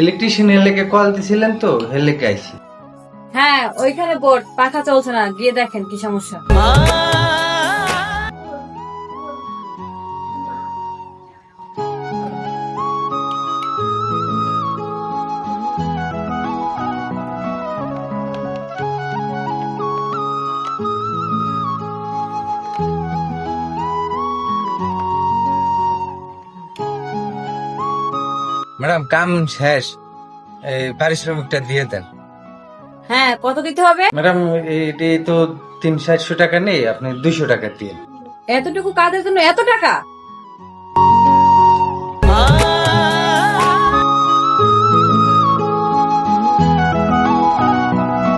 Electrician লেগে call দিছিলেন তো হেলেকে আইছি। হ্যাঁ, ওইখানে বোর্ড পাখা চলছে না, গিয়ে দেখেন কি সমস্যা। ম্যাডাম কাম শেষ, এই পারিশ্রমিকটা দিয়ে দেন। হ্যাঁ, কত দিতে হবে? ম্যাডাম এটি তো 300-400 টাকা নেই, আপনি 200 টাকা দিন। এতটুকু কাজের জন্য এত টাকা?